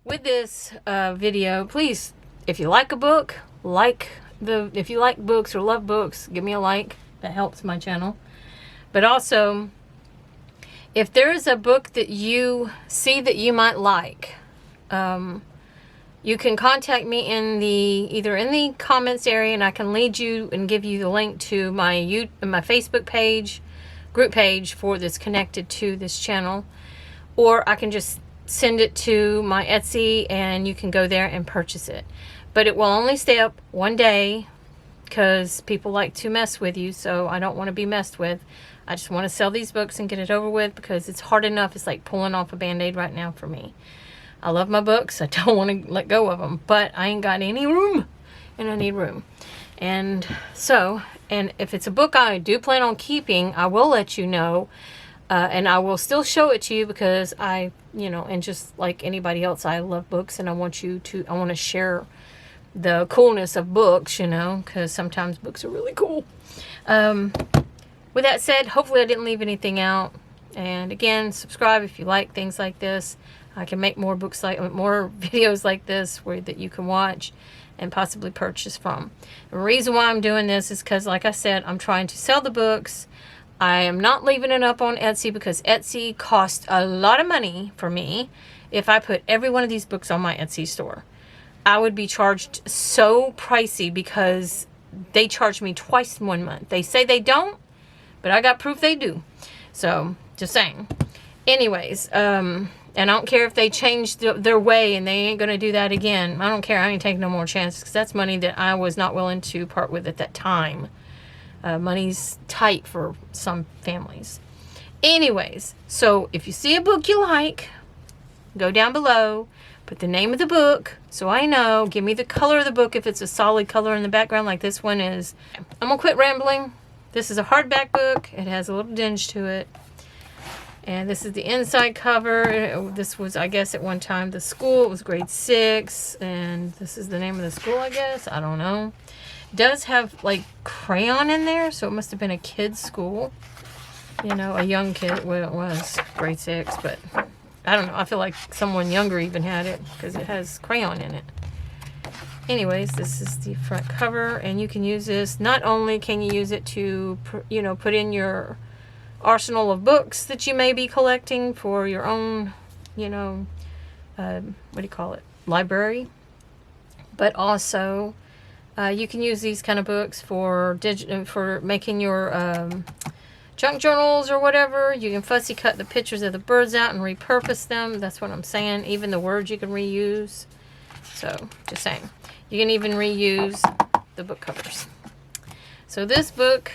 with this video, please, if you like a book, if you like books or love books, give me a like. That helps my channel. But also, if there is a book that you see that you might like, you can contact me either in the comments area, and I can lead you and give you the link to my Facebook page, group page for this connected to this channel, or I can just send it to my Etsy and you can go there and purchase it. But it will only stay up one day because people like to mess with you, so I don't want to be messed with. I just want to sell these books and get it over with because it's hard enough. It's like pulling off a band-aid right now for me. I love my books. I don't want to let go of them, but I ain't got any room, and I need room. And so, and if it's a book I do plan on keeping, I will let you know, and I will still show it to you because and just like anybody else, I love books, and I want to share the coolness of books, because sometimes books are really cool. With that said, hopefully I didn't leave anything out. And again, subscribe if you like things like this. I can make more videos like this that you can watch and possibly purchase from. The reason why I'm doing this is because, like I said, I'm trying to sell the books. I am not leaving it up on Etsy because Etsy costs a lot of money for me. If I put every one of these books on my Etsy store, I would be charged so pricey because they charge me twice in 1 month. They say they don't, but I got proof they do. So, just saying. Anyways, and I don't care if they change their way and they ain't going to do that again. I don't care. I ain't taking no more chances because that's money that I was not willing to part with at that time. Money's tight for some families. Anyways, so if you see a book you like, go down below, put the name of the book so I know. Give me the color of the book if it's a solid color in the background like this one is. I'm going to quit rambling. This is a hardback book. It has a little dinge to it. And this is the inside cover. This was, I guess, at one time the school. It was grade 6. And this is the name of the school, I guess. I don't know. It does have, like, crayon in there. So it must have been a kid's school. A young kid. Well, it was grade 6. But I don't know. I feel like someone younger even had it because it has crayon in it. Anyways, this is the front cover. And you can use this. Not only can you use it to, put in your arsenal of books that you may be collecting for your own, library. But also, you can use these kind of books for making your junk journals or whatever. You can fussy cut the pictures of the birds out and repurpose them. That's what I'm saying. Even the words you can reuse. So, just saying. You can even reuse the book covers. So this book,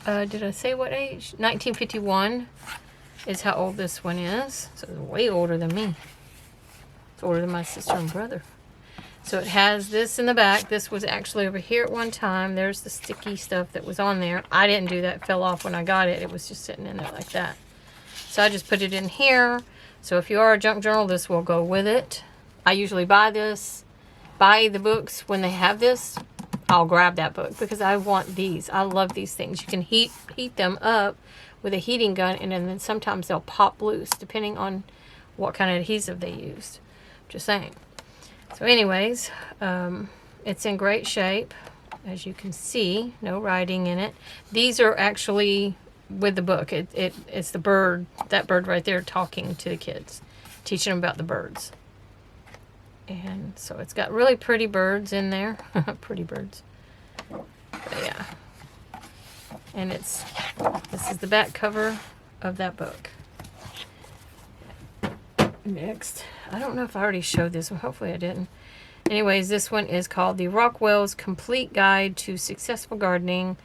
did I say what age? 1951 is how old this one is. So it's way older than me. It's older than my sister and brother. So it has this in the back. This was actually over here at one time. There's the sticky stuff that was on there. I didn't do that. It fell off when I got it. It was just sitting in there like that. So I just put it in here. So if you are a junk journal, this will go with it. I usually buy the books when they have this. I'll grab that book because I want these. I love these things. You can heat them up with a heating gun, and then sometimes they'll pop loose depending on what kind of adhesive they used. Just saying. So anyways, it's in great shape. As you can see, no writing in it. These are actually with the book. It's the bird, that bird right there talking to the kids, teaching them about the birds. And so it's got really pretty birds in there. Pretty birds. But yeah. And this is the back cover of that book. Next. I don't know if I already showed this one. Hopefully I didn't. Anyways, this one is called The Rockwell's Complete Guide to Successful Gardening.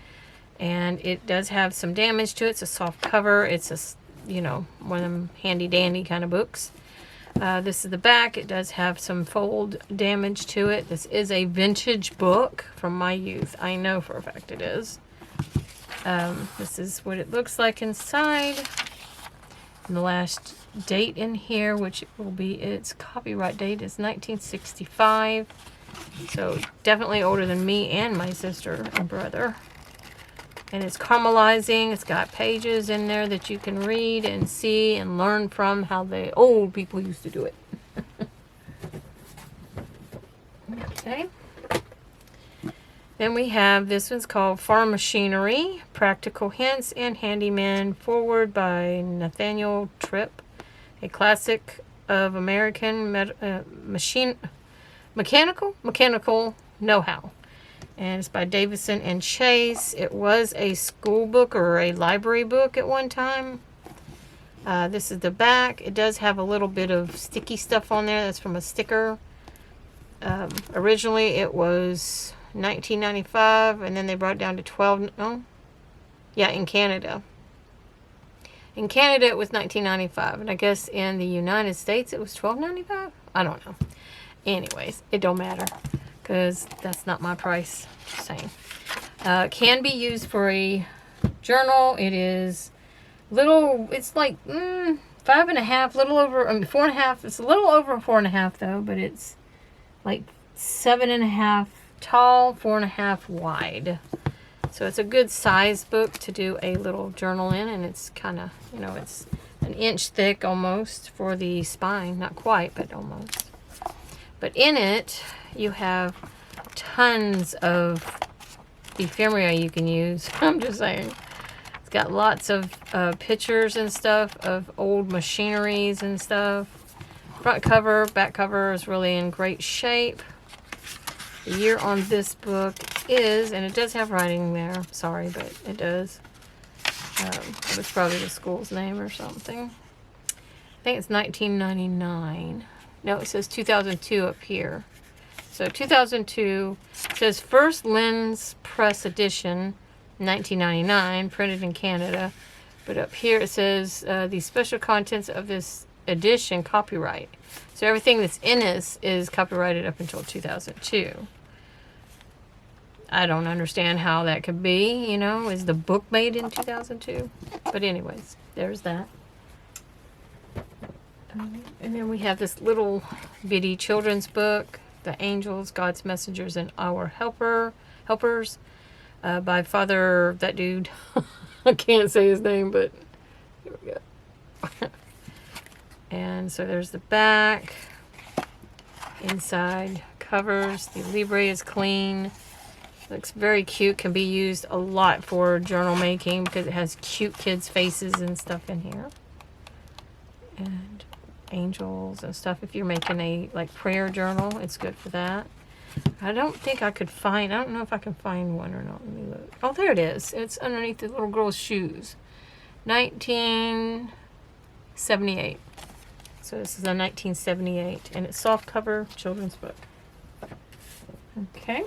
And it does have some damage to it. It's a soft cover. It's one of them handy dandy kind of books. This is the back. It does have some fold damage to it. This is a vintage book from my youth. I know for a fact it is. This is what it looks like inside. And the last date in here, which will be its copyright date, is 1965. So definitely older than me and my sister and brother. And it's caramelizing. It's got pages in there that you can read and see and learn from how the old people used to do it. Then we have, this one's called Farm Machinery, Practical Hints and Handyman, forward by Nathaniel Tripp, a classic of American mechanical know-how. And it's by Davison and Chase. It was a school book or a library book at one time. This is the back. It does have a little bit of sticky stuff on there. That's from a sticker. Originally it was $19.95, and then they brought it down to in Canada. In Canada it was $19.95, and I guess in the United States it was $12.95. I don't know. Anyways, it don't matter, because that's not my price. Just saying. Can be used for a journal. It is little, it's like 5.5, little over, 4.5. It's a little over 4.5 though, but it's like 7.5 tall, 4.5 wide. So it's a good size book to do a little journal in, and it's kind of, it's an inch thick almost for the spine. Not quite, but almost. But in it, you have tons of ephemera you can use. I'm just saying. It's got lots of pictures and stuff of old machineries and stuff. Front cover, back cover is really in great shape. The year on this book is, and it does have writing there. Sorry, but it does. It was probably the school's name or something. I think it's 1999. No, it says 2002 up here. So 2002 says First Lens Press Edition, 1999, printed in Canada. But up here it says the special contents of this edition copyright. So everything that's in this is copyrighted up until 2002. I don't understand how that could be, Is the book made in 2002? But anyways, there's that. And then we have this little bitty children's book, The Angels, God's Messengers, and Our Helpers, by Father, that dude. I can't say his name, but here we go. And so there's the back. Inside covers. The Libre is clean. Looks very cute. Can be used a lot for journal making because it has cute kids' faces and stuff in here. And angels and stuff. If you're making a prayer journal, it's good for that. I don't think I could find, I don't know if I can find one or not. Let me look. Oh, there it is. It's underneath the little girl's shoes. 1978. So this is a 1978, and it's soft cover children's book. Okay.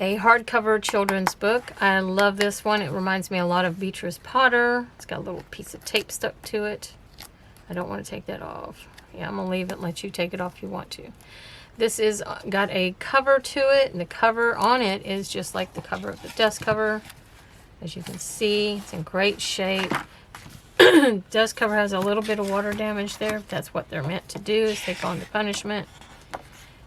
A hardcover children's book. I love this one. It reminds me a lot of Beatrice Potter. It's got a little piece of tape stuck to it. I don't want to take that off. Yeah, I'm going to leave it and let you take it off if you want to. This is got a cover to it, and the cover on it is just like the cover of the dust cover. As you can see, it's in great shape. Dust cover has a little bit of water damage there. That's what they're meant to do, is take on the punishment.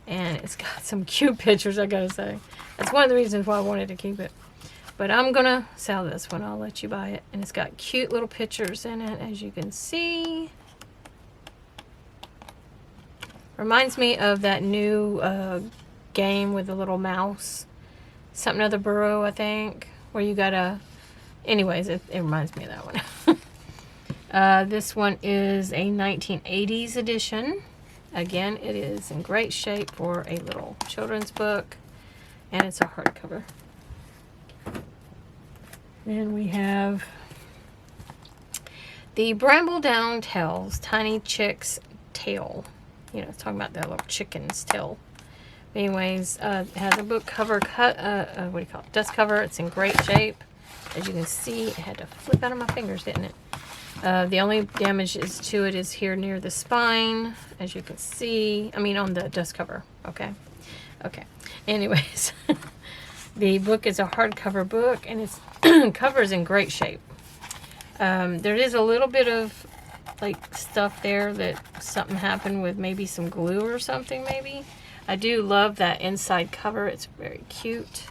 And it's got some cute pictures, I gotta say. That's one of the reasons why I wanted to keep it. But I'm gonna sell this one. I'll let you buy it. And it's got cute little pictures in it, as you can see. Reminds me of that new game with the little mouse. Something of the Burrow, I think. Where you gotta... Anyways, it reminds me of that one. This one is a 1980s edition. Again, it is in great shape for a little children's book. And it's a hardcover. Then we have the Brambledown Tales, Tiny Chick's Tale. It's talking about that little chicken's tail. Anyways, it has a book cover cut, what do you call it? Dust cover. It's in great shape. As you can see, it had to flip out of my fingers, didn't it? The only damage to it is here near the spine, as you can see. I mean, on the dust cover. Okay. Anyways, the book is a hardcover book, and its cover is in great shape. There is a little bit of stuff there that something happened with, maybe some glue or something, maybe. I do love that inside cover. It's very cute.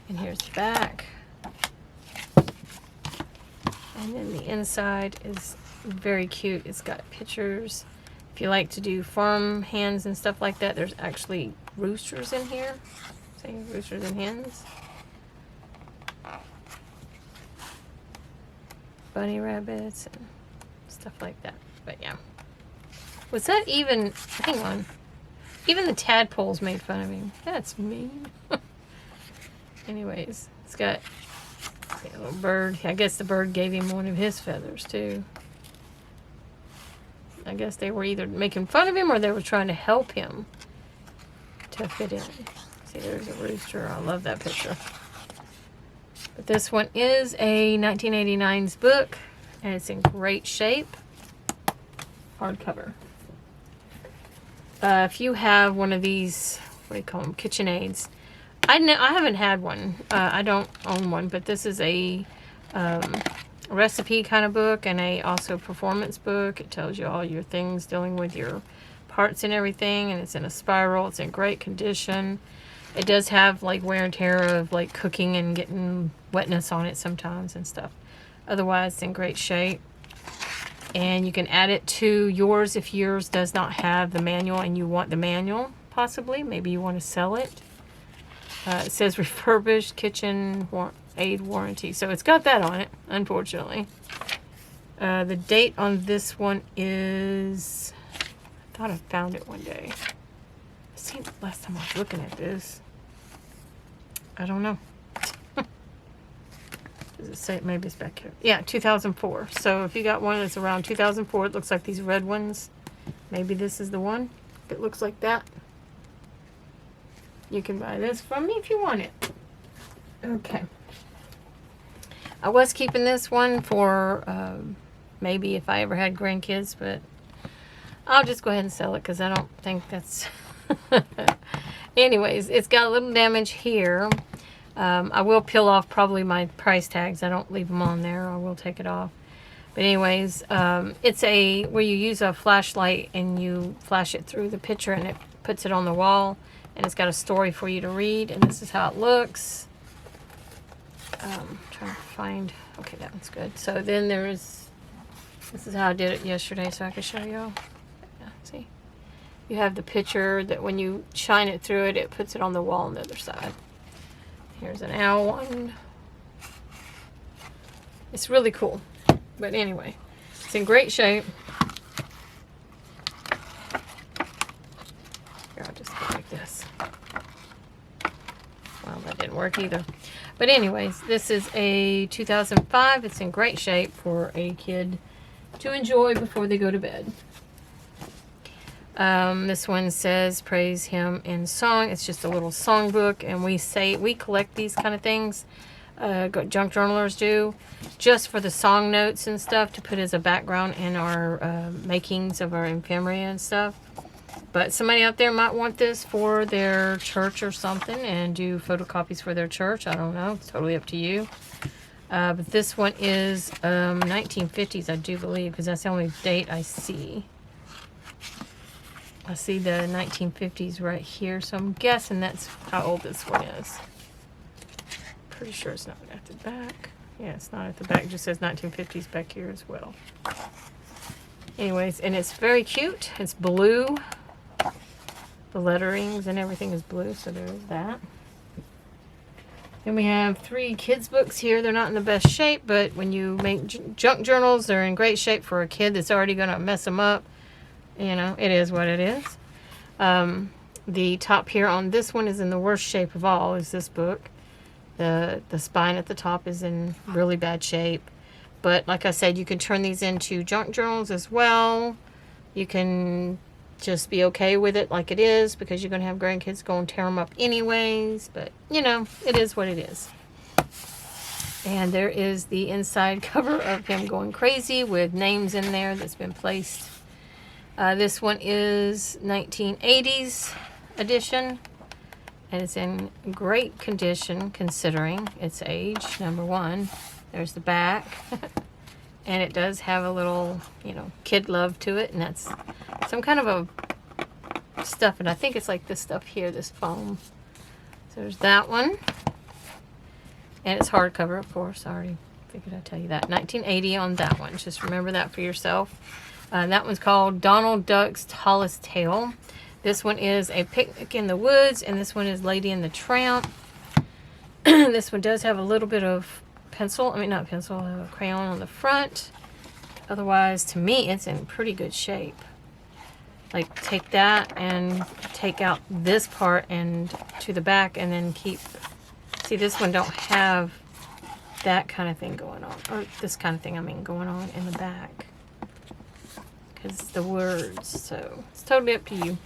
And here's the back. And then the inside is very cute. It's got pictures. If you like to do farm hands and stuff like that, there's actually roosters in here. See, roosters and hens. Bunny rabbits and stuff like that. But yeah. Was that even... Hang on. Even the tadpoles made fun of him. That's mean. Anyways, it's got a little bird. I guess the bird gave him one of his feathers too. I guess they were either making fun of him or they were trying to help him to fit in. See, there's a rooster. I love that picture. But this one is a 1989's book, and it's in great shape. Hardcover. If you have one of these, what do you call them, KitchenAids. I haven't had one. I don't own one, but this is a recipe kind of book and also performance book. It tells you all your things dealing with your parts and everything, and it's in a spiral. It's in great condition. It does have like wear and tear of like cooking and getting wetness on it sometimes and stuff. Otherwise, it's in great shape. And you can add it to yours if yours does not have the manual and you want the manual, possibly. Maybe you want to sell it. It says refurbished kitchen aid warranty. So it's got that on it, unfortunately. The date on this one is... I thought I found it one day. I seen it last time I was looking at this. I don't know. Does it say? Maybe it's back here. Yeah, 2004. So if you got one that's around 2004, it looks like these red ones. Maybe this is the one. If it looks like that, you can buy this from me if you want it. Okay. I was keeping this one for maybe if I ever had grandkids, but I'll just go ahead and sell it because I don't think that's... Anyways, it's got a little damage here. I will peel off probably my price tags. I don't leave them on there. I will take it off. But anyways, it's where you use a flashlight and you flash it through the picture and it puts it on the wall. And it's got a story for you to read. And this is how it looks. Trying to find... Okay, that one's good. So then there's... This is how I did it yesterday so I could show y'all. Yeah, see? You have the picture that when you shine it through it, it puts it on the wall on the other side. Here's an owl one. It's really cool. But anyway, it's in great shape. Here, I'll just go like this. Well, that didn't work either. But anyways, this is a 2005. It's in great shape for a kid to enjoy before they go to bed. This one says praise him in song. It's just a little songbook, and we collect these kind of things, junk journalers do, just for the song notes and stuff to put as a background in our makings of our infirmary and stuff. But somebody out there might want this for their church or something and do photocopies for their church. I don't know. It's totally up to you. But this one is 1950s, I do believe, because that's the only date I see. I see the 1950s right here, so I'm guessing that's how old this one is. Pretty sure it's not at the back. Yeah, it's not at the back. It just says 1950s back here as well. Anyways, and it's very cute. It's blue. The letterings and everything is blue, so there's that. Then we have 3 kids' books here. They're not in the best shape, but when you make junk journals, they're in great shape for a kid that's already going to mess them up. You know, it is what it is. The top here on this one is in the worst shape of all, is this book. The spine at the top is in really bad shape. But like I said, you can turn these into junk journals as well. You can just be okay with it like it is because you're going to have grandkids go and tear them up anyways. But, you know, it is what it is. And there is the inside cover of him going crazy with names in there that's been placed. This one is 1980s edition, and it's in great condition considering its age, number one. There's the back, and it does have a little, you know, kid love to it, and that's some kind of a stuff, and I think it's like this stuff here, this foam. So there's that one, and it's hardcover, of course. I already figured I'd tell you that. 1980 on that one. Just remember that for yourself. That one's called Donald Duck's Tallest Tale. This one is A Picnic in the Woods, and this one is Lady and the Tramp. This one does have a little bit of crayon on the front. Otherwise, to me, it's in pretty good shape. Like, take that and take out this part and to the back, and then keep... See, this one don't have that kind of thing going on. Or this kind of thing, going on in the back. Because the words, so it's totally up to you.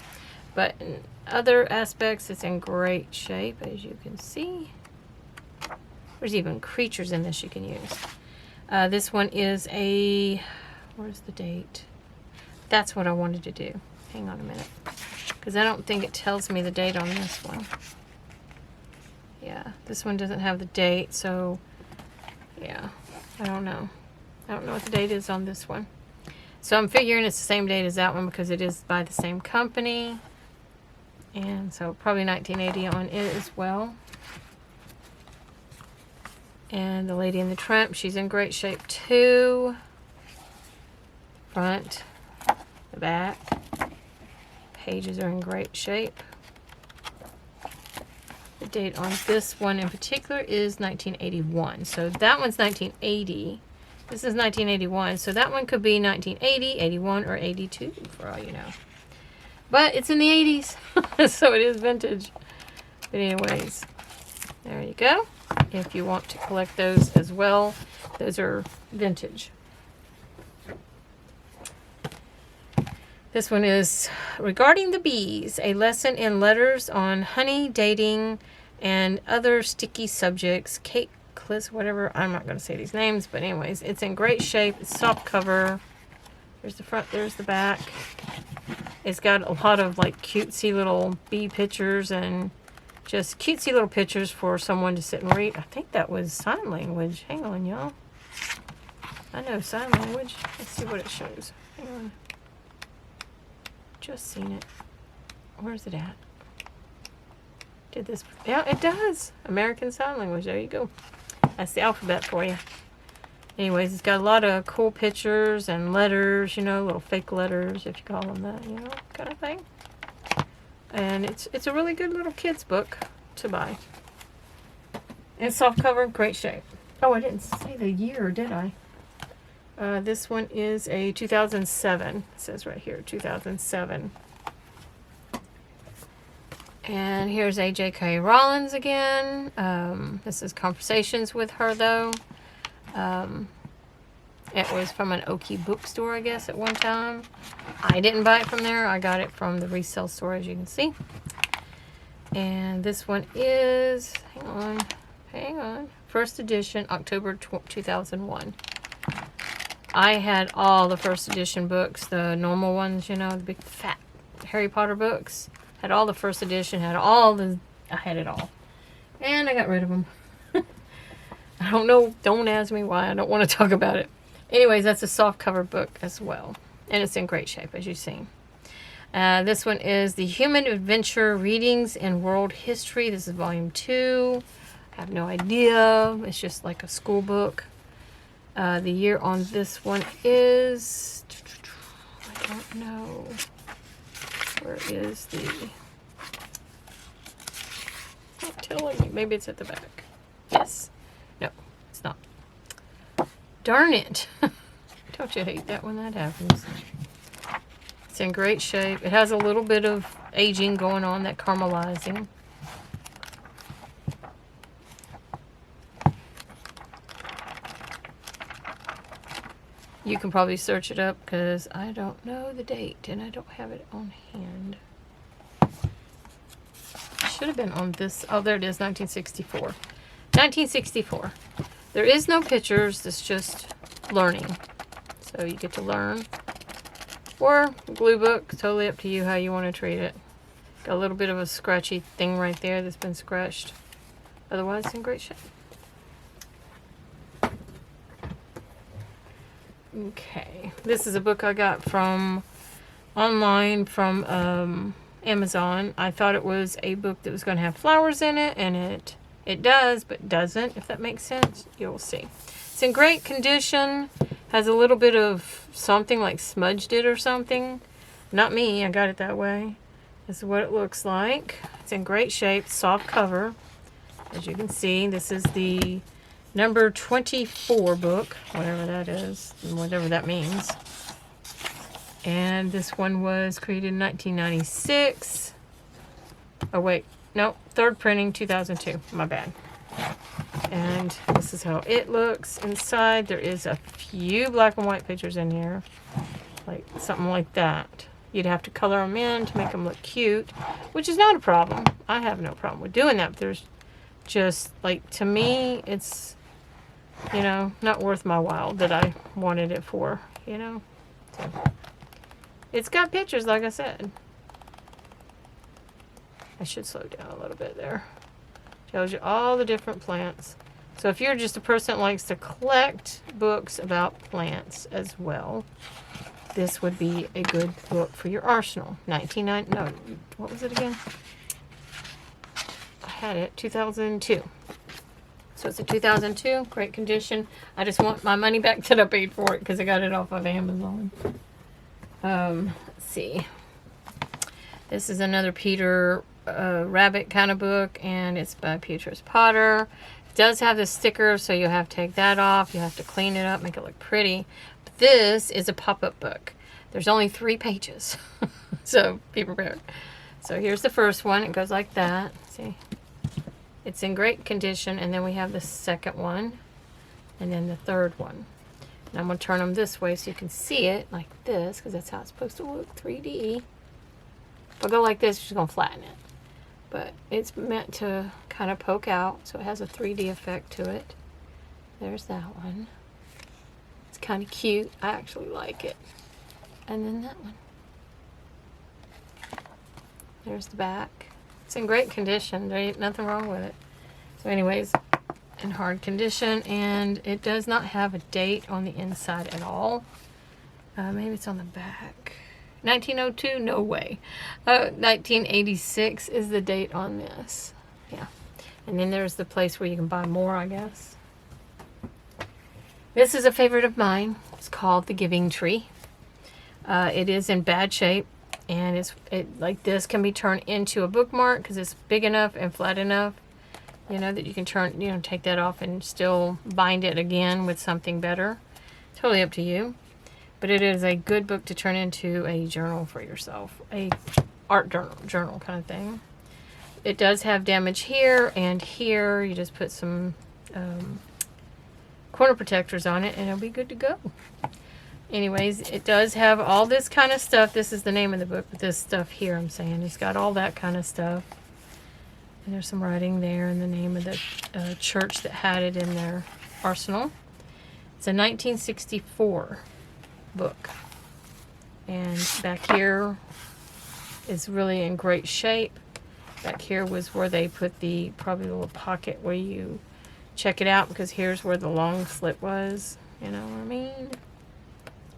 But in other aspects, it's in great shape, as you can see. There's even creatures in this you can use. This one is a... Where's the date? That's what I wanted to do. Hang on a minute. Because I don't think it tells me the date on this one. Yeah, this one doesn't have the date, so... Yeah, I don't know. I don't know what the date is on this one. So I'm figuring it's the same date as that one because it is by the same company. And so probably 1980 on it as well. And the Lady and the Tramp, she's in great shape too. Front, the back. Pages are in great shape. The date on this one in particular is 1981. So that one's 1980. This is 1981. So that one could be 1980, 81, or 82 for all you know. But it's in the 80s, so it is vintage. But anyways, there you go. If you want to collect those as well, those are vintage. This one is Regarding the Bees, a lesson in letters on honey, dating, and other sticky subjects. Kate Kliss, whatever. I'm not going to say these names, but anyways, it's in great shape. It's soft cover. There's the front, there's the back. It's got a lot of like cutesy little bee pictures and just cutesy little pictures for someone to sit and read. I think that was sign language. Hang on, y'all. I know sign language. Let's see what it shows. Hang on. Just seen it. Where's it at? Did this? Yeah, it does. American Sign Language. There you go. That's the alphabet for you. Anyways, it's got a lot of cool pictures and letters, you know, little fake letters, if you call them that, you know, kind of thing. And it's a really good little kid's book to buy. And soft cover, great shape. Oh, I didn't say the year, did I? This one is a 2007. It says right here, 2007. And here's A.J.K. Rowling again. This is Conversations with Her, though. It was from an Okie bookstore, I guess, at one time. I didn't buy it from there. I got it from the resale store, as you can see. And this one is, hang on. First edition, October 2001. I had all the first edition books, the normal ones, you know, the big fat Harry Potter books. Had all the first edition, I had it all. And I got rid of them. I don't know, don't ask me why, I don't want to talk about it. Anyways, that's a soft cover book as well. And it's in great shape, as you've seen. This one is The Human Adventure Readings in World History. This is volume 2. I have no idea. It's just like a school book. The year on this one is... I don't know. Where is the... It's not telling me. Maybe it's at the back. Yes. No, it's not. Darn it. Don't you hate that when that happens? It's in great shape. It has a little bit of aging going on, that caramelizing. You can probably search it up because I don't know the date and I don't have it on hand. It should have been on this. Oh, there it is, 1964. 1964. There is no pictures. It's just learning. So you get to learn. Or glue book. Totally up to you how you want to treat it. Got a little bit of a scratchy thing right there that's been scratched. Otherwise, it's in great shape. Okay, this is a book I got from online from Amazon. I thought it was a book that was going to have flowers in it, and it does, but doesn't, if that makes sense. You'll see. It's in great condition. Has a little bit of something like smudged it or something. Not me, I got it that way. This is what it looks like. It's in great shape, soft cover. As you can see, this is the number 24 book, whatever that is, and whatever that means. And this one was created in 1996. Oh wait, no, third printing 2002, my bad. And this is how it looks inside. There is a few black and white pictures in here, like something like that. You'd have to color them in to make them look cute, which is not a problem. I have no problem with doing that, but there's just, like, to me, it's, you know, not worth my while that I wanted it for, you know. So, it's got pictures, like I said. I should slow down a little bit there. Tells you all the different plants. So if you're just a person that likes to collect books about plants as well, this would be a good book for your arsenal. No, what was it again? I had it, 2002. So it's a 2002, great condition. I just want my money back that I paid for it because I got it off of Amazon. Let's see. This is another Peter Rabbit kind of book, and it's by Beatrice Potter. It does have the sticker, so you have to take that off. You have to clean it up, make it look pretty. But this is a pop-up book. There's only 3 pages, so be prepared. So here's the first one. It goes like that. See, it's in great condition, and then we have the second one, and then the third one. And I'm going to turn them this way so you can see it like this, because that's how it's supposed to look, 3D. If I go like this, it's just going to flatten it. But it's meant to kind of poke out, so it has a 3D effect to it. There's that one. It's kind of cute. I actually like it. And then that one. There's the back. It's in great condition. There ain't nothing wrong with it. So anyways, in hard condition, and it does not have a date on the inside at all. Maybe it's on the back. 1902? No way. 1986 is the date on this. Yeah. And then there's the place where you can buy more, I guess. This is a favorite of mine. It's called The Giving Tree. It is in bad shape, and it like this can be turned into a bookmark because it's big enough and flat enough, you know, that you can turn, you know, take that off and still bind it again with something better. Totally up to you. But it is a good book to turn into a journal for yourself, a art journal kind of thing. It does have damage here and here. You just put some corner protectors on it, and it'll be good to go. Anyways, it does have all this kind of stuff. This is the name of the book, but this stuff here, I'm saying, it's got all that kind of stuff. And there's some writing there and the name of the church that had it in their arsenal. It's a 1964 book. And back here is really in great shape. Back here was where they put the probably a little pocket where you check it out, because here's where the long slit was. You know what I mean?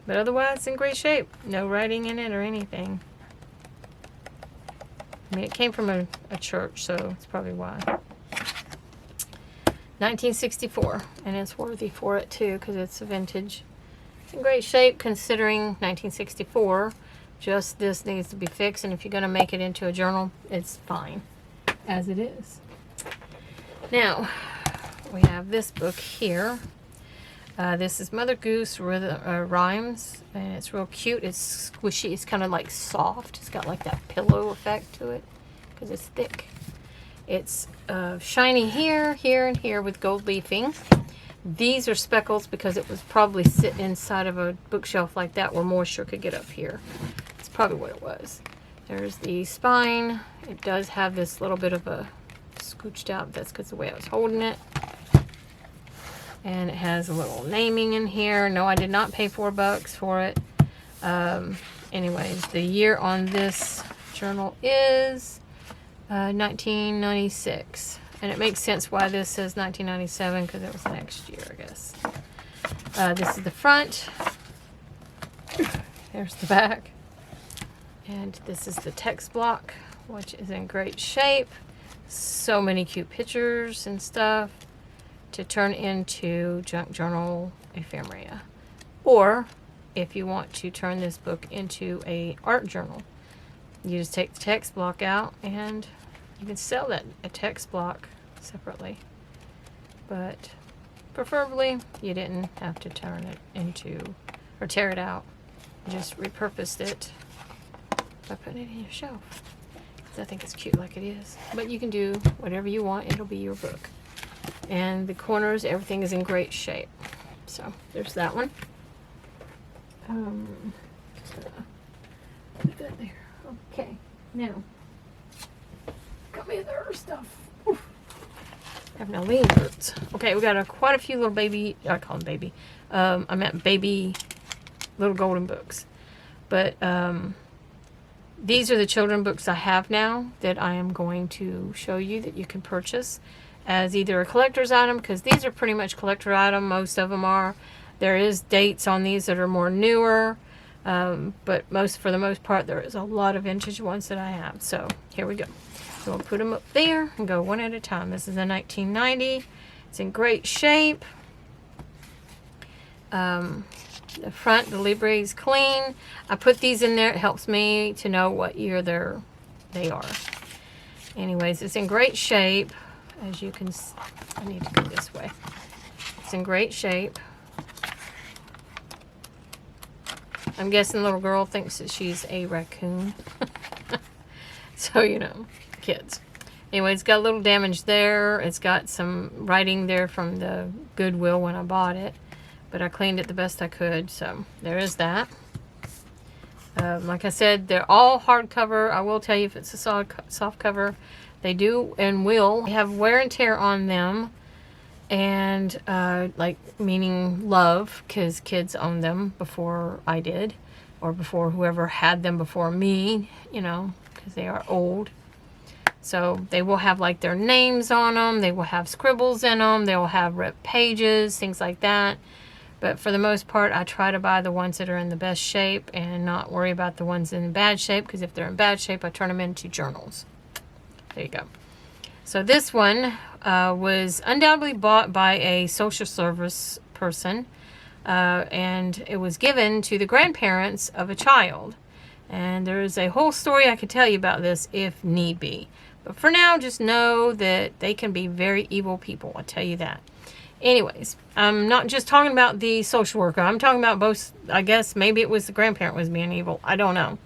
But otherwise, it's in great shape. No writing in it or anything. I mean, it came from a church, so it's probably why. 1964, and it's worthy for it too, because it's a vintage. It's in great shape considering 1964. Just this needs to be fixed, and if you're going to make it into a journal, it's fine as it is. Now, we have this book here. This is Mother Goose Rhymes, and it's real cute. It's squishy. It's kind of like soft. It's got like that pillow effect to it because it's thick. It's shiny here, here, and here with gold leafing. These are speckles because it was probably sitting inside of a bookshelf like that where moisture could get up here. It's probably what it was. There's the spine. It does have this little bit of a scooched out. That's because the way I was holding it. And it has a little naming in here. No, I did not pay $4 for it. Anyways, the year on this journal is 1996. And it makes sense why this says 1997, because it was next year, I guess. This is the front. There's the back. And this is the text block, which is in great shape. So many cute pictures and stuff to turn into junk journal ephemera. Or if you want to turn this book into a art journal, you just take the text block out, and you can sell that a text block separately. But preferably you didn't have to turn it into, or tear it out. You just repurposed it by putting it in your shelf. I think it's cute like it is. But you can do whatever you want. It'll be your book. And the corners, everything is in great shape. So there's that one. Just gonna put that there. Okay. Now, got me other stuff. Oof. I have now lean boots. Okay, we got quite a few little baby. I call them baby. I meant baby little golden books. But these are the children books I have now that I am going to show you that you can purchase as either a collector's item, because these are pretty much collector item. Most of them are. There is dates on these that are more newer, but for the most part, there is a lot of vintage ones that I have. So here we go. So we'll put them up there and go one at a time. This is a 1990. It's in great shape. The front, the Libre is clean. I put these in there. It helps me to know what year they are. Anyways, it's in great shape. As you can see, I need to go this way. It's in great shape. I'm guessing the little girl thinks that she's a raccoon. So, you know, kids. Anyway, it's got a little damage there. It's got some writing there from the Goodwill when I bought it. But I cleaned it the best I could, so there is that. Like I said, they're all hardcover. I will tell you if it's a soft cover, they do and will have wear and tear on them. And, like, meaning love, because kids owned them before I did. Or before whoever had them before me, you know, because they are old. So they will have, like, their names on them. They will have scribbles in them. They will have ripped pages, things like that. But for the most part, I try to buy the ones that are in the best shape and not worry about the ones in bad shape, because if they're in bad shape, I turn them into journals. There you go. So this one was undoubtedly bought by a social service person, and it was given to the grandparents of a child. And there's a whole story I could tell you about this if need be. But for now, just know that they can be very evil people. I'll tell you that. Anyways, I'm not just talking about the social worker. I'm talking about both. I guess maybe it was the grandparent was being evil. I don't know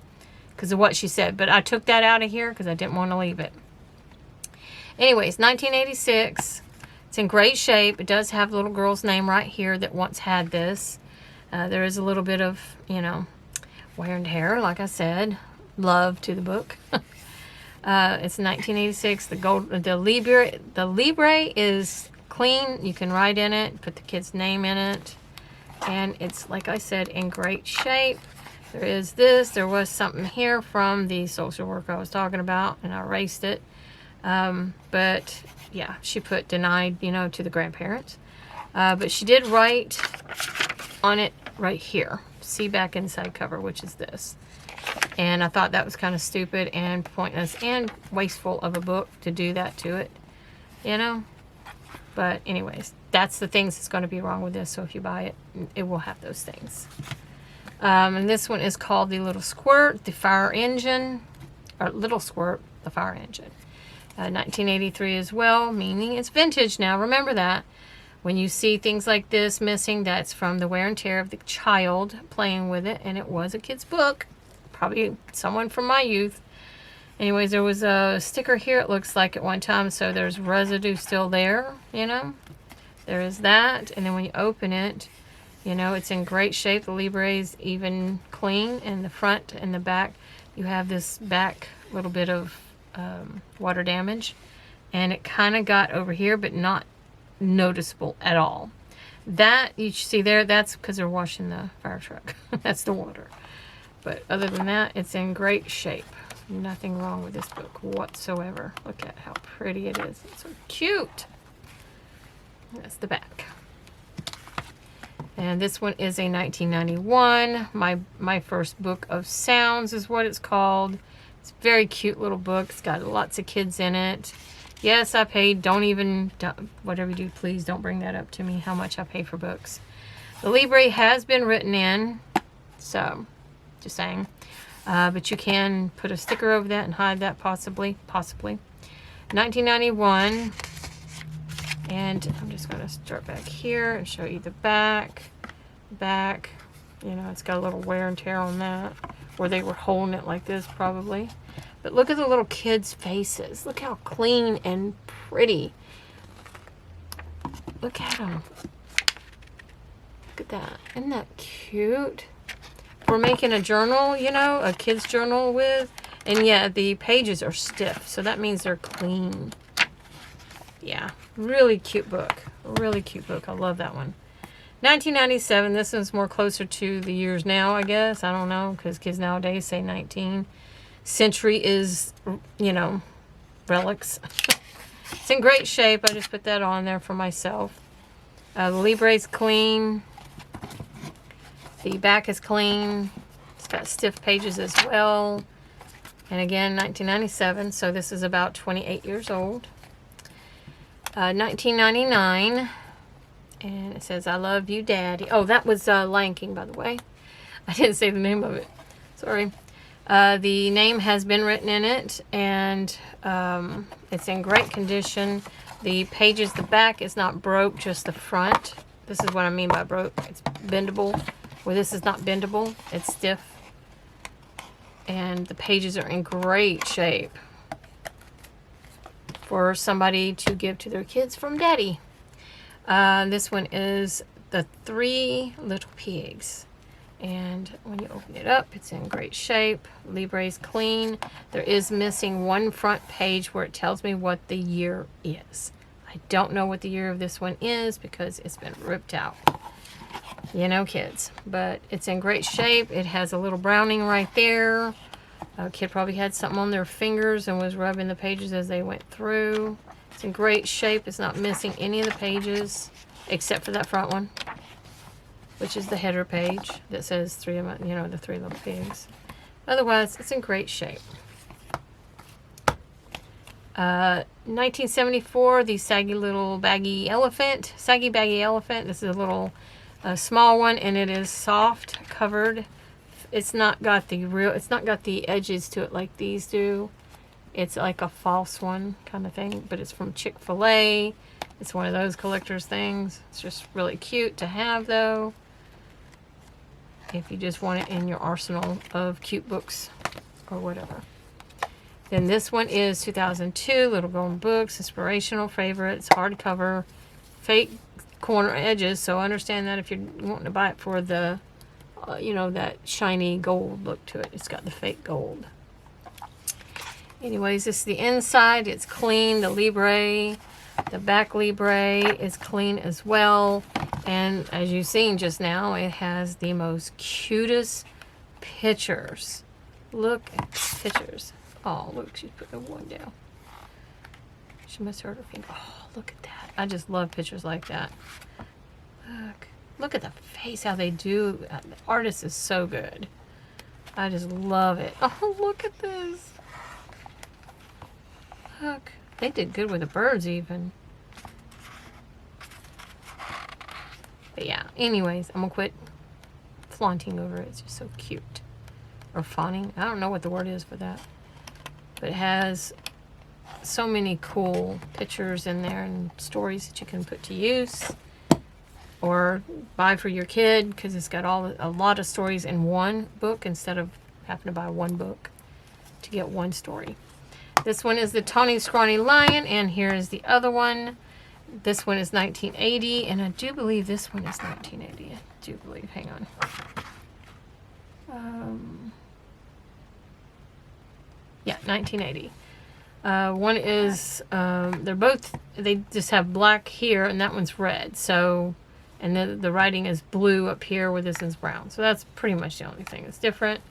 because of what she said. But I took that out of here because I didn't want to leave it. Anyways, 1986. It's in great shape. It does have the little girl's name right here that once had this. There is a little bit of, you know, wear and tear, like I said. Love to the book. It's 1986. The Libre is clean. You can write in it, put the kid's name in it, and it's, like I said, in great shape. There is this. There was something here from the social worker I was talking about, and I erased it. But yeah, she put denied, you know, to the grandparents. But she did write on it right here. See back inside cover, which is this. And I thought that was kind of stupid and pointless and wasteful of a book to do that to it, you know. But anyways, that's the things that's going to be wrong with this. So if you buy it, it will have those things. And this one is called The Little Squirt, The Fire Engine. Or Little Squirt, The Fire Engine. 1983 as well, meaning it's vintage now. Remember that. When you see things like this missing, that's from the wear and tear of the child playing with it. And it was a kid's book. Probably someone from my youth. Anyways, there was a sticker here, it looks like, at one time, so there's residue still there, you know. There is that, and then when you open it, you know, it's in great shape. The Libre is even clean, and the front and the back, you have this back little bit of water damage, and it kind of got over here, but not noticeable at all. That, you see there, that's because they're washing the fire truck. That's the water. But other than that, it's in great shape. Nothing wrong with this book whatsoever. Look at how pretty it is. It's so cute. That's the back. And this one is a 1991. My first book of sounds is what it's called. It's a very cute little book. It's got lots of kids in it. Yes, I paid. Whatever you do, please don't bring that up to me, how much I pay for books. The Libre has been written in. So, just saying. But you can put a sticker over that and hide that possibly. 1991. And I'm just going to start back here and show you the back. You know, it's got a little wear and tear on that. Or they were holding it like this probably. But look at the little kids' faces. Look how clean and pretty. Look at them. Look at that. Isn't that cute? We're making a journal, you know, a kid's journal with. And yeah, the pages are stiff. So that means they're clean. Yeah, really cute book. Really cute book. I love that one. 1997. This one's more closer to the years now, I guess. I don't know, because kids nowadays say 19. Century is, you know, relics. It's in great shape. I just put that on there for myself. The Libre's clean. The back is clean. It's got stiff pages as well. And again, 1997. So this is about 28 years old. 1999. And it says, I love you, Daddy. Oh, that was Lion King, by the way. I didn't say the name of it. Sorry. The name has been written in it, and it's in great condition. The pages, the back is not broke, just the front. This is what I mean by broke. It's bendable, where this is not bendable. It's stiff. And the pages are in great shape for somebody to give to their kids from Daddy. This one is The Three Little Pigs. And when you open it up, it's in great shape. Libre's clean. There is missing one front page where it tells me what the year is. I don't know what the year of this one is because it's been ripped out. You know, kids. But it's in great shape. It has a little browning right there. A kid probably had something on their fingers and was rubbing the pages as they went through. It's in great shape. It's not missing any of the pages except for that front one, which is the header page that says the 3 little pigs. Otherwise, it's in great shape. 1974, the saggy baggy elephant. This is a little small one, and it is soft covered. It's not got the edges to it like these do. It's like a false one kind of thing, but it's from Chick-fil-A. It's one of those collector's things. It's just really cute to have, though, if you just want it in your arsenal of cute books or whatever. Then this one is 2002, Little Golden Books, inspirational favorites, hardcover, fake corner edges. So understand that if you're wanting to buy it for the, that shiny gold look to it. It's got the fake gold. Anyways, this is the inside. It's clean. The Libre, the back Libre is clean as well. And as you've seen just now, it has the most cutest pictures. Look at the pictures. Oh, look, she's putting one down. She must hurt her finger. Oh, look at that. I just love pictures like that. Look at the face, how they do. The artist is so good. I just love it. Oh, look at this. Look, they did good with the birds even. But yeah, anyways, I'm going to quit flaunting over it. It's just so cute. Or fawning. I don't know what the word is for that. But it has so many cool pictures in there and stories that you can put to use. Or buy for your kid, because it's got a lot of stories in one book instead of having to buy one book to get one story. This one is the Tony Scrawny Lion, and here is the other one. This one is 1980, and I do believe this one is 1980. I do believe. Hang on. Yeah, 1980. One is, they just have black here, and that one's red. So, and then the writing is blue up here, where this is brown. So that's pretty much the only thing that's different.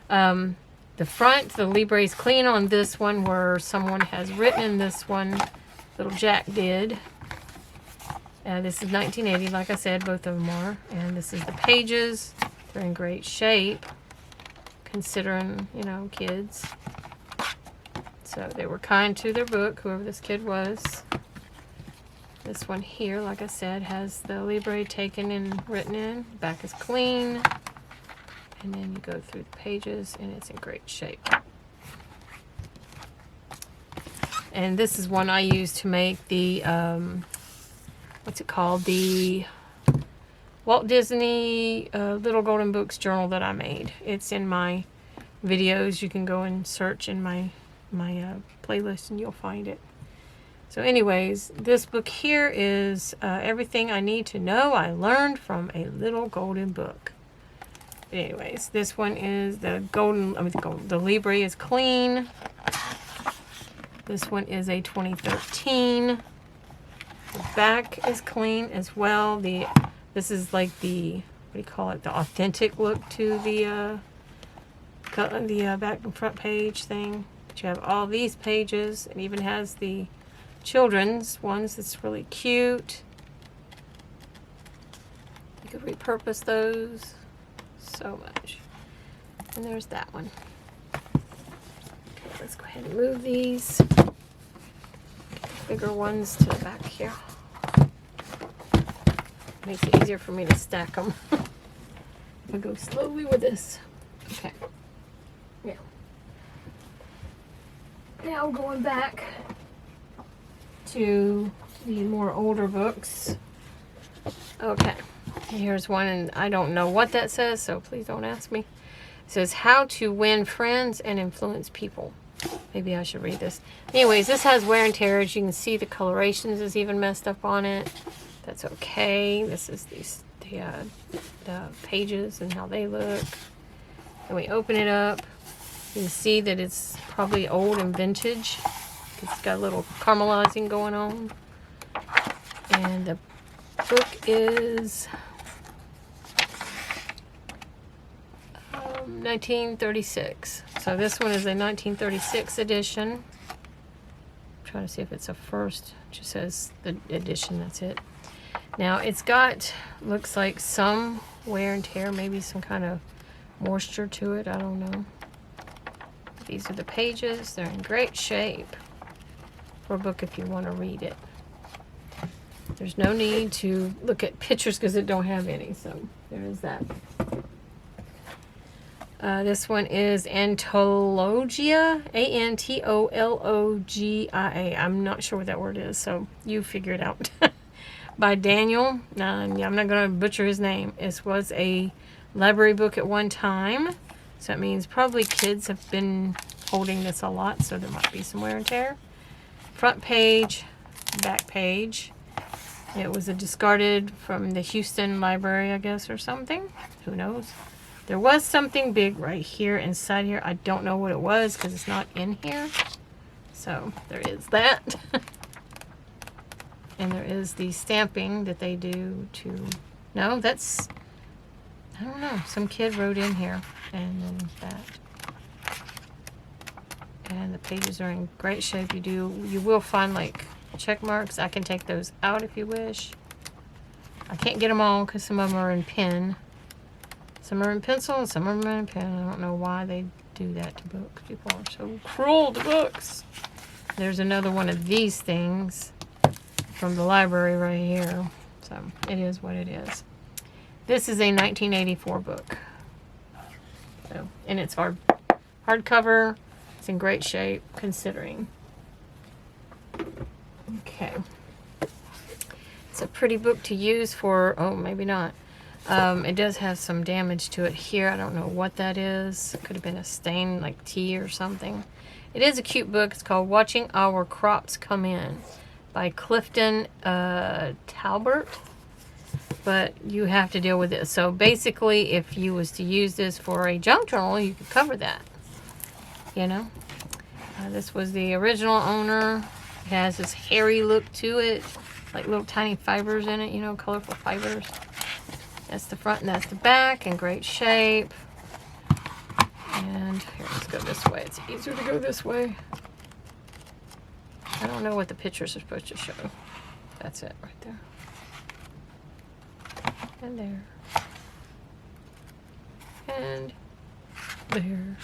The front, the Libre is clean on this one, where someone has written in this one. Little Jack did. This is 1980, like I said, both of them are. And this is the pages. They're in great shape, considering, kids. So they were kind to their book, whoever this kid was. This one here, like I said, has the Libre taken and written in. The back is clean. And then you go through the pages, and it's in great shape. And this is one I use to make the, what's it called? The Walt Disney Little Golden Books journal that I made. It's in my videos. You can go and search in my playlist and you'll find it. So anyways, this book here is everything I need to know I learned from a little golden book. But anyways, this one is the the Libre is clean. This one is a 2013. The back is clean as well. This is like the, what do you call it? The authentic look to the back and front page thing. But you have all these pages. It even has the children's ones. That's really cute. You could repurpose those so much. And there's that one. Okay, let's go ahead and move these bigger ones to the back here. Makes it easier for me to stack them. I'll go slowly with this. Okay. Yeah. Now going back to the more older books. Okay. Here's one, and I don't know what that says, so please don't ask me. It says, How to Win Friends and Influence People. Maybe I should read this. Anyways, this has wear and tear. As you can see, the colorations is even messed up on it. That's okay. This is the pages and how they look. And we open it up. You can see that it's probably old and vintage. It's got a little caramelizing going on. And the book is 1936. So this one is a 1936 edition. I'm trying to see if it's a first. It just says the edition, that's it. Now it's got, looks like some wear and tear, maybe some kind of moisture to it, I don't know. These are the pages. They're in great shape for a book if you want to read it. There's no need to look at pictures because it don't have any, so there is that. This one is Antologia, Antologia. I'm not sure what that word is, so you figure it out. By Daniel. I'm not going to butcher his name. This was a library book at one time, so that means probably kids have been holding this a lot, so there might be some wear and tear. Front page, back page. It was a discarded from the Houston Library, I guess, or something. Who knows? There was something big right here inside here. I don't know what it was because it's not in here. So there is that. And there is the stamping that they do to... No, that's... I don't know. Some kid wrote in here. And then that. And the pages are in great shape. You will find like check marks. I can take those out if you wish. I can't get them all because some of them are in pen. Some are in pencil and some of them are in pen. I don't know why they do that to books. People are so cruel to books. There's another one of these things from the library right here. So it is what it is. This is a 1984 book. So, and it's hardcover. It's in great shape considering. Okay. It's a pretty book to use for, oh, maybe not. It does have some damage to it here. I don't know what that is. It could have been a stain like tea or something. It is a cute book. It's called Watching Our Crops Come In by Clifton Talbert. But you have to deal with it. So basically, if you was to use this for a junk journal, you could cover that. You know? This was the original owner. It has this hairy look to it. Like little tiny fibers in it, you know, colorful fibers. That's the front and that's the back in great shape. And here, let's go this way. It's easier to go this way. I don't know what the pictures are supposed to show. That's it right there. And there. And there.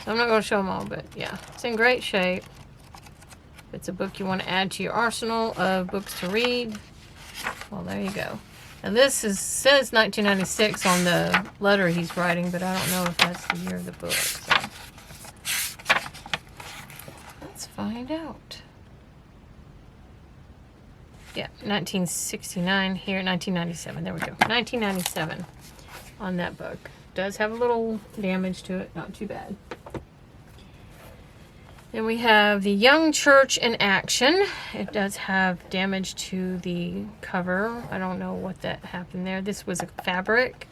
So I'm not going to show them all, but yeah, it's in great shape. If it's a book you want to add to your arsenal of books to read, well, there you go. And this says 1996 on the letter he's writing, but I don't know if that's the year of the book. So. Let's find out. Yeah, 1969 here, 1997. There we go. 1997 on that book. Does have a little damage to it, not too bad. Then we have The Young Church in Action. It does have damage to the cover. I don't know what that happened there. This was a fabric,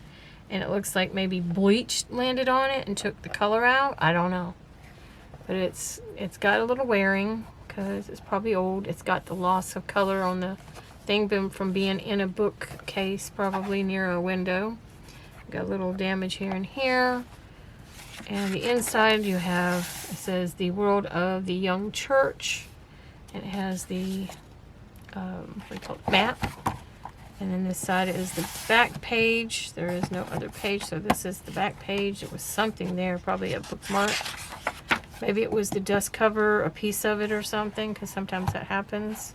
and it looks like maybe bleach landed on it and took the color out. I don't know. But it's got a little wearing because it's probably old. It's got the loss of color on the thing from being in a bookcase, probably near a window. Got a little damage here and here. And the inside you have, it says The World of the Young Church. And it has the, what do you call it, map. And then this side is the back page. There is no other page, so this is the back page. It was something there, probably a bookmark. Maybe it was the dust cover, a piece of it or something, because sometimes that happens.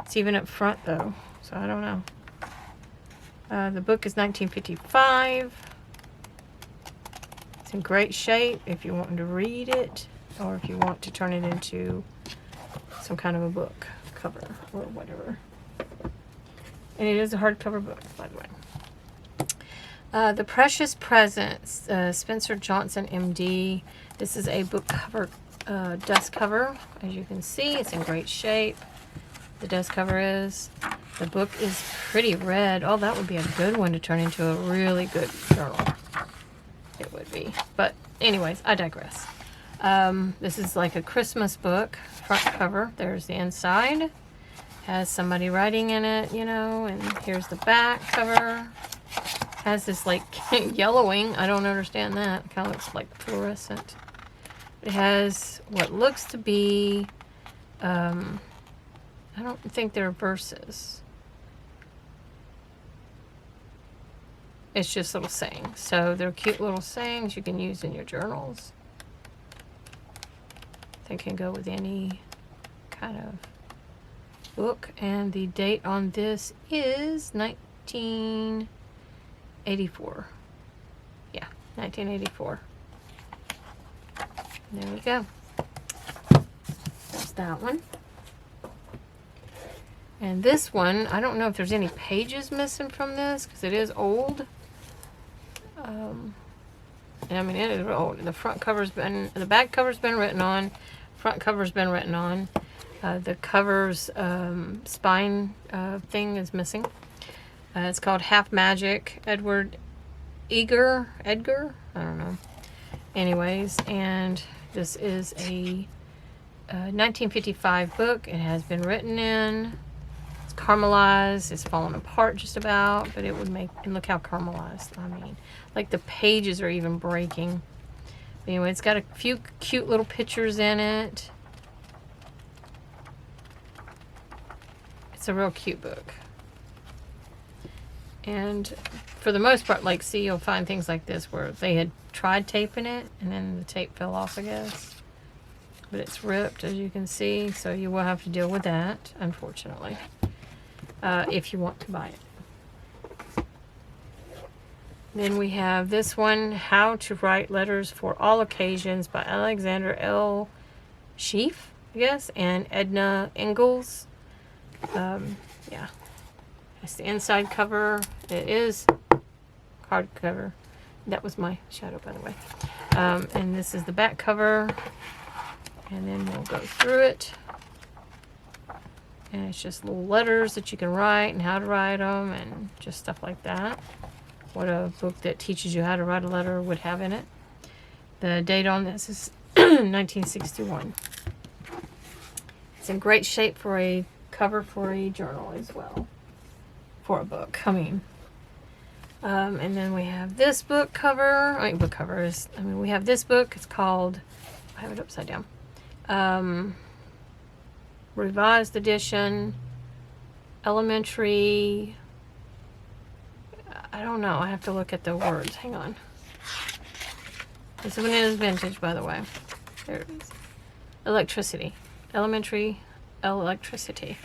It's even up front though, so I don't know. The book is 1955. It's in great shape if you want to read it, or if you want to turn it into some kind of a book cover or whatever. And it is a hardcover book, by the way. The Precious Presents, Spencer Johnson, MD. This is a book cover, dust cover. As you can see, it's in great shape. The dust cover is. The book is pretty red. Oh, that would be a good one to turn into a really good journal. It would be. But anyways, I digress. This is like a Christmas book, front cover. There's the inside. Has somebody writing in it, you know, and here's the back cover. Has this like yellowing. I don't understand that. It kind of looks like fluorescent. It has what looks to be, I don't think they're verses. It's just little sayings. So they're cute little sayings you can use in your journals. They can go with any kind of book. And the date on this is 1984. Yeah, 1984. There we go. There's that one. And this one, I don't know if there's any pages missing from this because it is old. And I mean, it is old. The front cover's been, the back cover's been written on. Front cover's been written on. The cover's spine thing is missing. It's called Half Magic. Edgar? I don't know. Anyways, and this is a 1955 book. It has been written in. It's caramelized. It's fallen apart just about, but it would make, and look how caramelized. I mean, like the pages are even breaking. But anyway, it's got a few cute little pictures in it. It's a real cute book. And for the most part, like, see, you'll find things like this where they had tried taping it and then the tape fell off, I guess. But it's ripped, as you can see, so you will have to deal with that, unfortunately, if you want to buy it. Then we have this one, How to Write Letters for All Occasions by Alexander L. Sheaf, I guess, and Edna Ingalls. Yeah. That's the inside cover. It is hardcover. That was my shadow, by the way. And this is the back cover. And then we'll go through it. And it's just little letters that you can write and how to write them and just stuff like that. What a book that teaches you how to write a letter would have in it. The date on this is 1961. It's in great shape for a cover for a journal as well. For a book, I mean. And then we have this book cover. I mean, book covers. I mean, we have this book. It's called, I have it upside down. Revised edition. Elementary. I don't know. I have to look at the words. Hang on. This one is vintage, by the way. There it is. Electricity. Elementary electricity.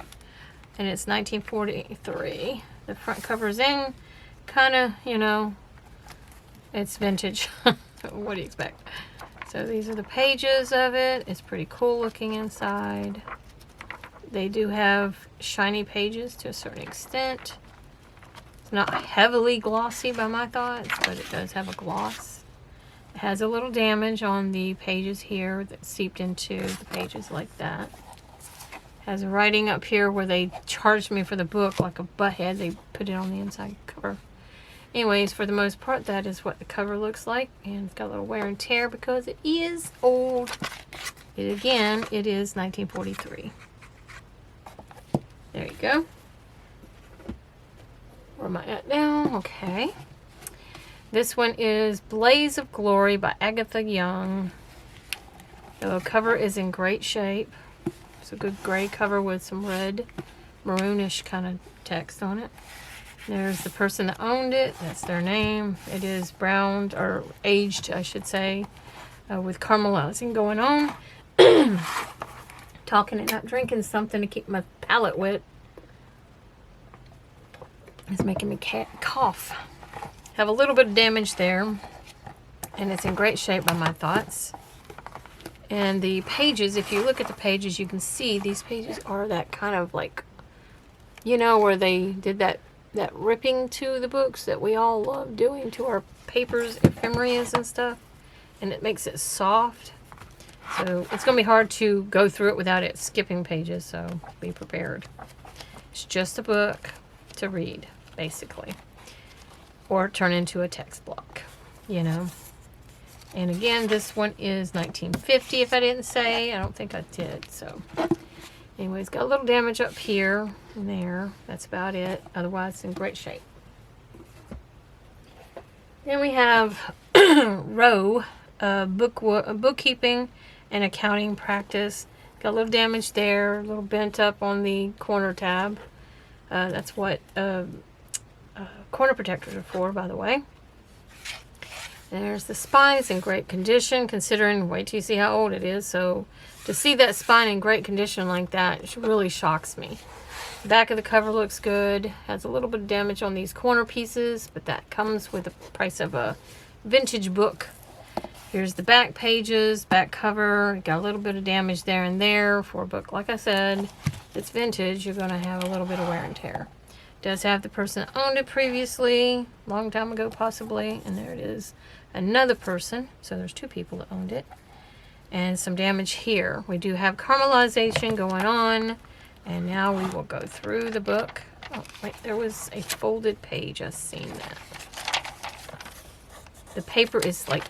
And it's 1943. The front cover's in. Kind of, you know, it's vintage. What do you expect? So these are the pages of it. It's pretty cool looking inside. They do have shiny pages to a certain extent. It's not heavily glossy by my thoughts, but it does have a gloss. It has a little damage on the pages here that seeped into the pages like that. Has writing up here where they charged me for the book like a butthead. They put it on the inside cover. Anyways, for the most part, that is what the cover looks like. And it's got a little wear and tear because it is old. Again, it is 1943. There you go. Where am I at now? Okay. This one is Blaze of Glory by Agatha Young. The cover is in great shape. It's a good gray cover with some red, maroonish kind of text on it. There's the person that owned it. That's their name. It is browned, or aged, I should say, with caramelizing going on. Talking and not drinking something to keep my palate wet. It's making me cough. Have a little bit of damage there. And it's in great shape by my thoughts. And the pages, if you look at the pages, you can see these pages are that kind of like, you know, where they did that ripping to the books that we all love doing to our papers, ephemeras and stuff. And it makes it soft. So it's going to be hard to go through it without it skipping pages, so be prepared. It's just a book to read, basically. Or turn into a text block, you know. And again, this one is 1950, if I didn't say. I don't think I did, so. Anyways, got a little damage up here and there. That's about it. Otherwise, it's in great shape. Then we have Row, bookkeeping and accounting practice. Got a little damage there, a little bent up on the corner tab. That's what corner protectors are for, by the way. There's the spine. It's in great condition, considering, wait till you see how old it is. So to see that spine in great condition like that, it really shocks me. The back of the cover looks good. Has a little bit of damage on these corner pieces, but that comes with the price of a vintage book. Here's the back pages, back cover. Got a little bit of damage there and there for a book. Like I said, it's vintage. You're going to have a little bit of wear and tear. Does have the person that owned it previously, long time ago possibly, and there it is. Another person, so there's two people that owned it. And some damage here. We do have caramelization going on, and now we will go through the book. Oh, wait, there was a folded page. I've seen that. The paper is like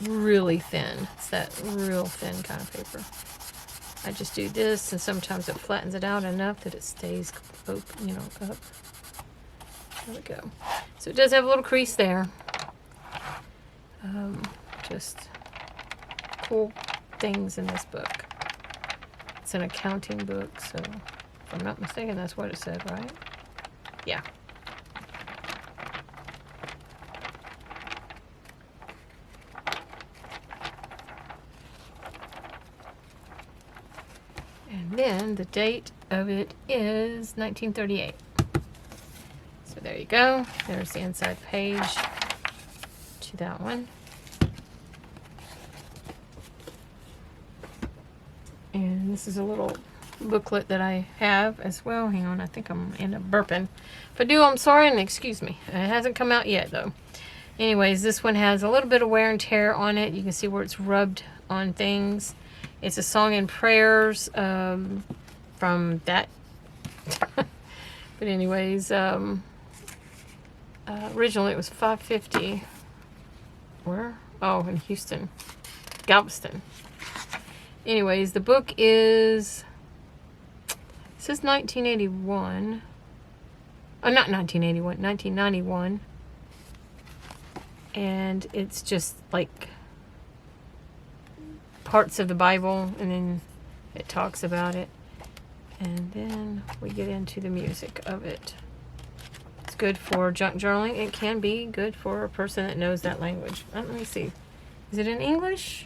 really thin. It's that real thin kind of paper. I just do this, and sometimes it flattens it out enough that it stays open, you know, up. There we go. So it does have a little crease there. Just cool things in this book. It's an accounting book, so if I'm not mistaken, that's what it said, right? Yeah. And then the date of it is 1938. So there you go. There's the inside page to that one. And this is a little booklet that I have as well. Hang on, I think I'm end up burping. If I do, I'm sorry and excuse me. It hasn't come out yet though. Anyways, this one has a little bit of wear and tear on it. You can see where it's rubbed on things. It's a song and prayers from that. But anyways, originally it was $5.50. Where? Oh, in Houston. Galveston. Anyways, the book is, it says 1981. Oh, not 1981, 1991. And it's just like parts of the Bible, and then it talks about it. And then we get into the music of it. It's good for junk journaling. It can be good for a person that knows that language. Let me see. Is it in English?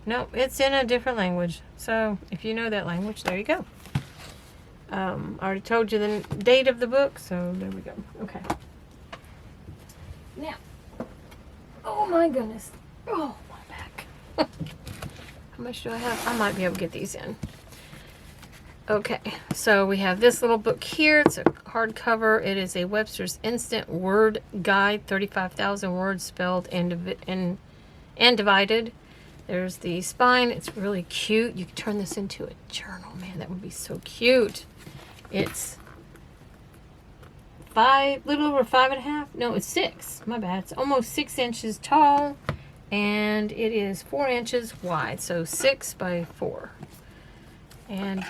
No, it's in a different language. So if you know that language, there you go. I already told you the date of the book, so there we go. Okay. Now, oh my goodness. Oh, my back. How much do I have? I might be able to get these in. Okay, so we have this little book here. It's a hardcover. It is a Webster's Instant Word Guide, 35,000 words spelled and divided. There's the spine. It's really cute. You could turn this into a journal. Man, that would be so cute. It's little over 5.5. No, it's 6. My bad. It's almost 6 inches tall, and it is 4 inches wide. So 6 by 4. And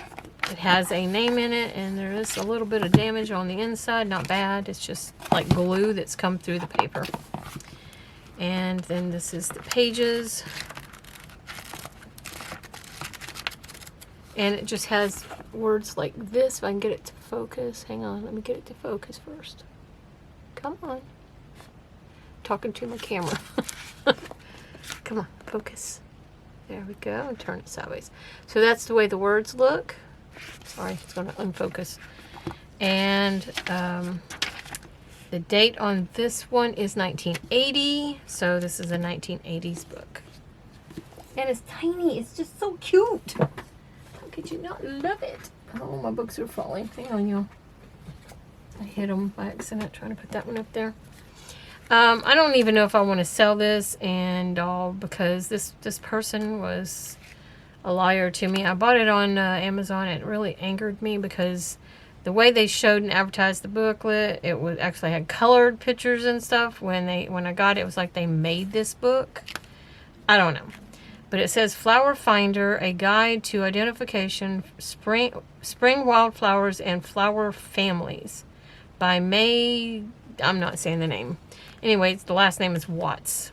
it has a name in it, and there is a little bit of damage on the inside. Not bad. It's just like glue that's come through the paper. And then this is the pages. And it just has words like this. If I can get it to focus. Hang on. Let me get it to focus first. Come on. Talking to my camera. Come on. Focus. There we go. And turn it sideways. So that's the way the words look. Sorry. It's going to unfocus. And the date on this one is 1980. So this is a 1980s book. And it's tiny. It's just so cute. Could you not love it? Oh, my books are falling. Hang on, y'all. I hit them by accident trying to put that one up there. I don't even know if I want to sell this and all because this person was a liar to me. I bought it on Amazon. It really angered me because the way they showed and advertised the booklet, it was actually had colored pictures and stuff. When I got it, it was like they made this book. I don't know. But it says Flower Finder, a guide to identification, spring wildflowers and flower families by May, I'm not saying the name. Anyways, the last name is Watts.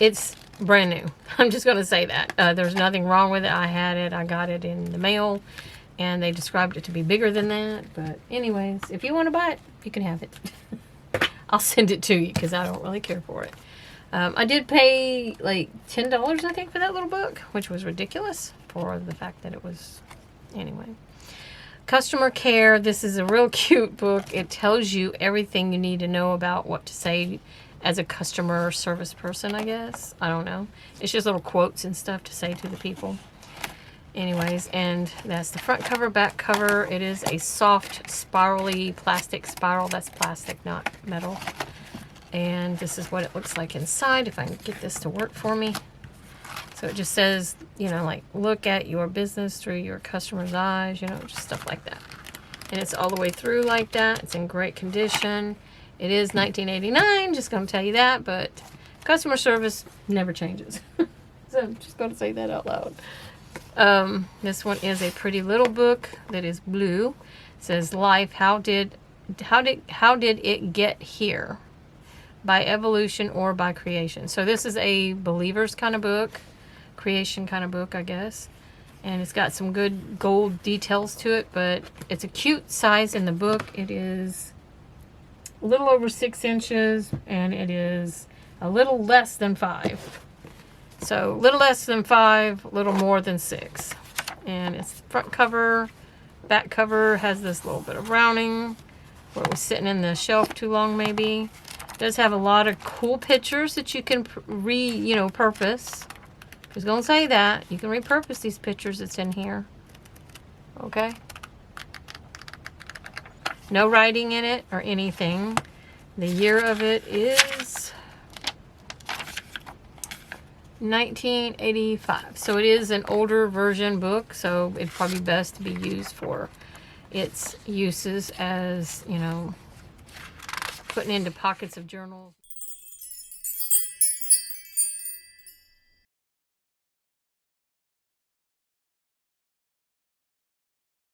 It's brand new. I'm just going to say that. There's nothing wrong with it. I had it. I got it in the mail, and they described it to be bigger than that. But anyways, if you want to buy it, you can have it. I'll send it to you because I don't really care for it. I did pay like $10, I think, for that little book, which was ridiculous for the fact that it was, anyway. Customer Care. This is a real cute book. It tells you everything you need to know about what to say as a customer service person, I guess. I don't know. It's just little quotes and stuff to say to the people. Anyways, and that's the front cover, back cover. It is a soft, spirally plastic spiral. That's plastic, not metal. And this is what it looks like inside, if I can get this to work for me. So it just says, you know, like, look at your business through your customer's eyes, you know, just stuff like that. And it's all the way through like that. It's in great condition. It is 1989, just going to tell you that, but customer service never changes. So I'm just going to say that out loud. This one is a pretty little book that is blue. It says Life, how did it get here? By evolution or by creation. So this is a believers kind of book, creation kind of book, I guess. And it's got some good gold details to it, but it's a cute size in the book. It is a little over 6 inches, and it is a little less than 5. So a little less than 5, a little more than 6. And it's front cover, back cover has this little bit of rounding where it was sitting in the shelf too long, maybe. It does have a lot of cool pictures that you can purpose. I was going to say that. You can repurpose these pictures that's in here. Okay? No writing in it or anything. The year of it is 1985. So it is an older version book, so it'd probably be best to be used for its uses as, you know, putting into pockets of journals.